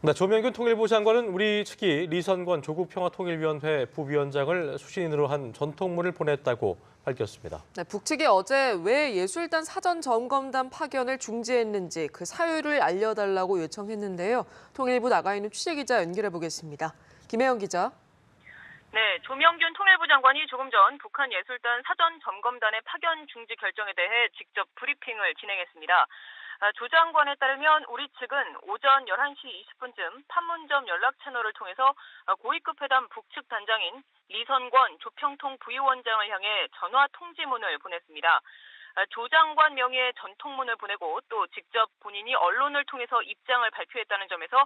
네, 조명균 통일부 장관은 우리 측이 리선권 조국평화통일위원회 부위원장을 수신인으로 한 전통문을 보냈다고 밝혔습니다. 네, 북측이 어제 왜 예술단 사전점검단 파견을 중지했는지 그 사유를 알려달라고 요청했는데요. 통일부 나가 있는 취재기자 연결해 보겠습니다. 김혜영 기자. 네, 조명균 통일부 장관이 조금 전 북한 예술단 사전점검단의 파견 중지 결정에 대해 직접 브리핑을 진행했습니다. 조 장관에 따르면 우리 측은 오전 11시 20분쯤 판문점 연락 채널을 통해서 고위급 회담 북측 단장인 리선권 조평통 부위원장을 향해 전화 통지문을 보냈습니다. 조 장관 명의의 전통문을 보내고 또 직접 본인이 언론을 통해서 입장을 발표했다는 점에서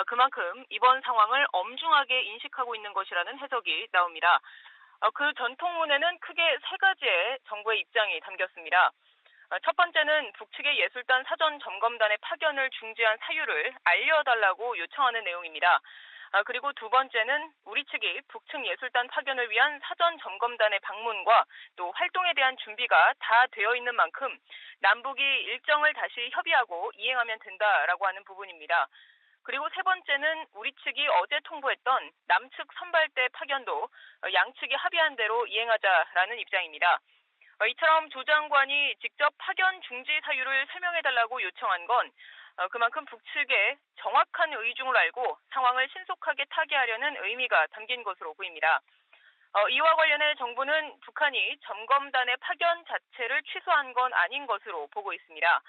그만큼 이번 상황을 엄중하게 인식하고 있는 것이라는 해석이 나옵니다. 그 전통문에는 크게 세 가지의 정부의 입장이 담겼습니다. 첫 번째는 북측의 예술단 사전점검단의 파견을 중지한 사유를 알려달라고 요청하는 내용입니다. 그리고 두 번째는 우리 측이 북측 예술단 파견을 위한 사전점검단의 방문과 또 활동에 대한 준비가 다 되어 있는 만큼 남북이 일정을 다시 협의하고 이행하면 된다라고 하는 부분입니다. 그리고 세 번째는 우리 측이 어제 통보했던 남측 선발대 파견도 양측이 합의한 대로 이행하자라는 입장입니다. 이처럼 조 장관이 직접 파견 중지 사유를 설명해달라고 요청한 건 그만큼 북측의 정확한 의중을 알고 상황을 신속하게 타개하려는 의미가 담긴 것으로 보입니다. 이와 관련해 정부는 북한이 점검단의 파견 자체를 취소한 건 아닌 것으로 보고 있습니다.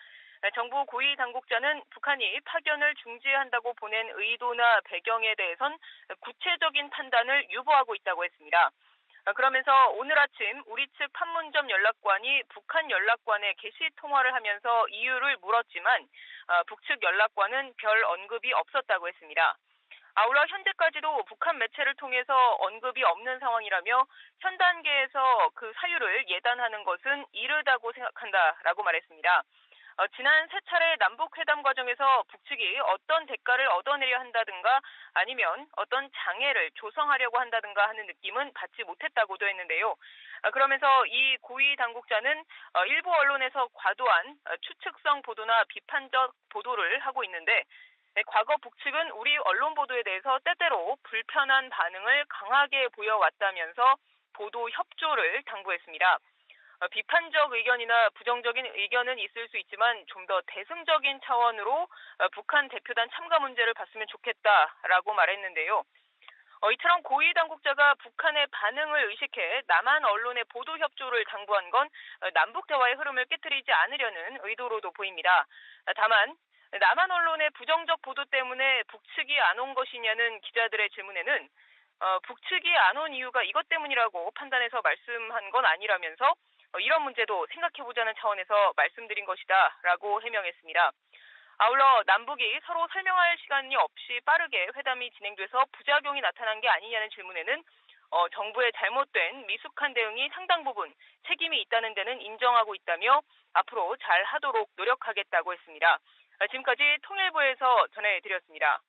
정부 고위 당국자는 북한이 파견을 중지한다고 보낸 의도나 배경에 대해선 구체적인 판단을 유보하고 있다고 했습니다. 그러면서 오늘 아침 우리 측 판문점 연락관이 북한 연락관에 게시 통화를 하면서 이유를 물었지만 북측 연락관은 별 언급이 없었다고 했습니다. 아울러 현재까지도 북한 매체를 통해서 언급이 없는 상황이라며 현 단계에서 그 사유를 예단하는 것은 이르다고 생각한다라고 말했습니다. 지난 세 차례 남북회담 과정에서 북측이 어떤 대가를 얻어내려 한다든가 아니면 어떤 장애를 조성하려고 한다든가 하는 느낌은 받지 못했다고도 했는데요. 그러면서 이 고위 당국자는 일부 언론에서 과도한 추측성 보도나 비판적 보도를 하고 있는데 과거 북측은 우리 언론 보도에 대해서 때때로 불편한 반응을 강하게 보여왔다면서 보도 협조를 당부했습니다. 비판적 의견이나 부정적인 의견은 있을 수 있지만 좀 더 대승적인 차원으로 북한 대표단 참가 문제를 봤으면 좋겠다라고 말했는데요. 이처럼 고위 당국자가 북한의 반응을 의식해 남한 언론의 보도 협조를 당부한 건 남북 대화의 흐름을 깨트리지 않으려는 의도로도 보입니다. 다만 남한 언론의 부정적 보도 때문에 북측이 안 온 것이냐는 기자들의 질문에는 북측이 안 온 이유가 이것 때문이라고 판단해서 말씀한 건 아니라면서 이런 문제도 생각해보자는 차원에서 말씀드린 것이다라고 해명했습니다. 아울러 남북이 서로 설명할 시간이 없이 빠르게 회담이 진행돼서 부작용이 나타난 게 아니냐는 질문에는 정부의 잘못된 미숙한 대응이 상당 부분 책임이 있다는 데는 인정하고 있다며 앞으로 잘 하도록 노력하겠다고 했습니다. 지금까지 통일부에서 전해드렸습니다.